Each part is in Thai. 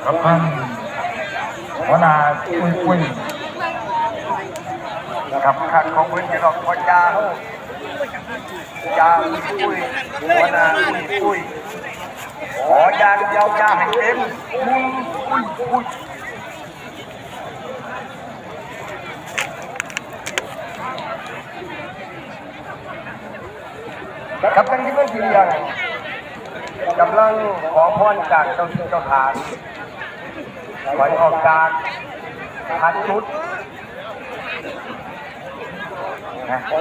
ครับท่านหัวหน้าคุยกับขัดของพื้นที่ดอกพญาเขายาคุยหัวหน้าคุยขอยางยาวยาให้เต็มคุยกับตั้งที่เมื่อกี้ยังกำลังขอพรจากเจ้าที่เจ้าทางไว้ออกจากพันชุด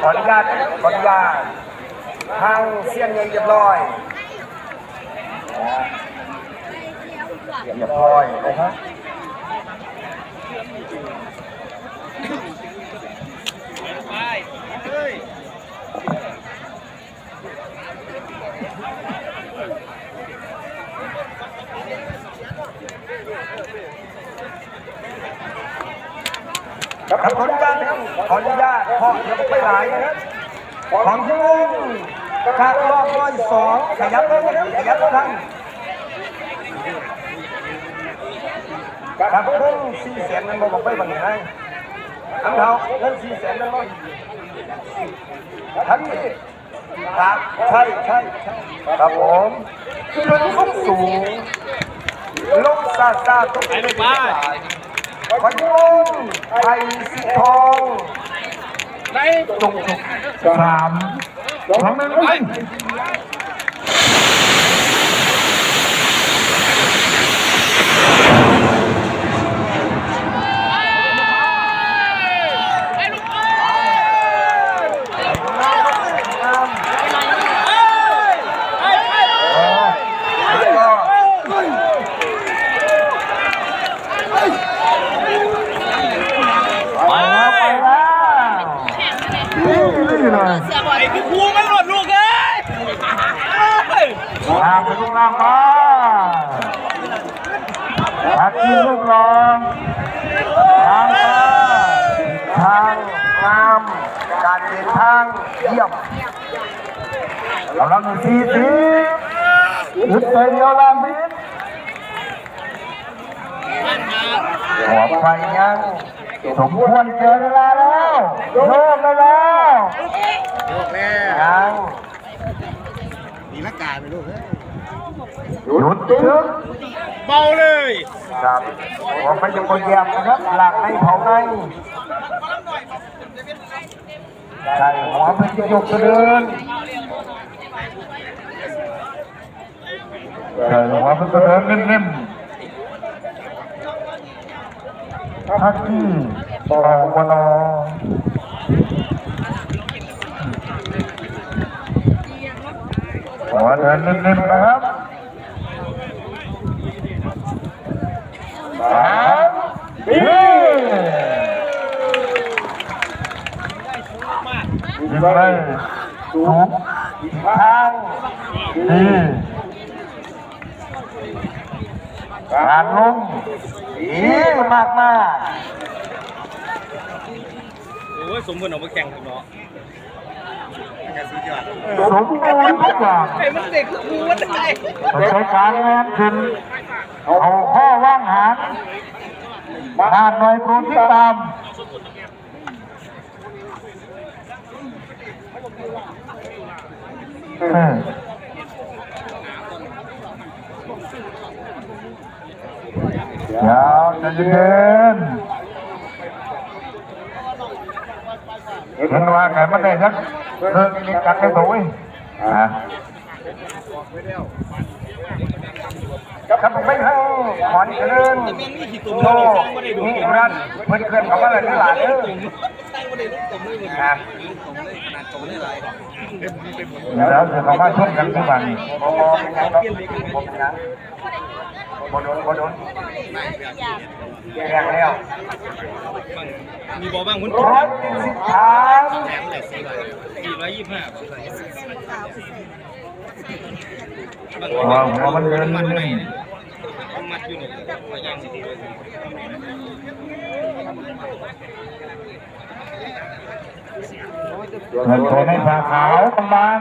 ขออนุญาตทางเสี้ยนเงินเรียบร้อยนะครับขออนุญาตพ่อจะไปหลายนะครับของที่กระรอบ102ขยับเลยนะครับขยับทั้งครับเพิ่ง400,000นั้นบอกไปบังไงอันเท่าเงิน400,000นั้นมั้งทั้งนี้ครับใช่ครับผมขึ้นสูงลงซาทุกไปขยุงไทยสีทองในตรง3 2 1ไปไอ้พี่ครูมันหลดลูกเลยทางไปลูกล่างมาทักที่ลูกรองทางมาทางงามการเดินทางเยี่ยมเราลังสีอึดใจเดียวลำพิษหัวไฟยังสมควรเจอเวลาแล้วโยกไปแล้วยังมีละกาไปลูกหยุดจึ๊กเบาเลยครับหัวไฟจะกดแยมนะครับหลักในเผาในใช่หัวไฟจะยกกระเดินใช่หัวไฟกระเดินนิ่มๆทักที่ปวลหัวเดินนิ่มๆนะครับดีไปสูงทางดีการลงดีมากโอ้ยสมบูรณ์ออกมาแข่งกันเนาะสมบูรณ์ทุกอย่างไอ้มันเด็กคือครูมันได้ใช้การงานขึ้นเอาข้อว่างหางผ่านหน่อยครูที่ตามยาวจะเย็นเห็นว่าไก่มันได้สักเรื่องนี้กันได้ถูกครับผมไม่ให้ขอนเดินโลนี่รันเพื่อนเพื่อนเขาว่าอะไรนี่หลานแล้วจะเขามาช่วยกันทุกวันบโดนแย่แล้วมีบอบ้างคุณ110ทาง425หัวมันเดินมัดอยู่นี่มาย่างสิเงินโทในผ้าขาวประมาณ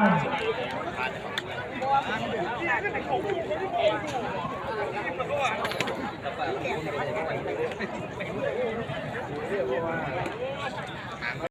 แต่ว่า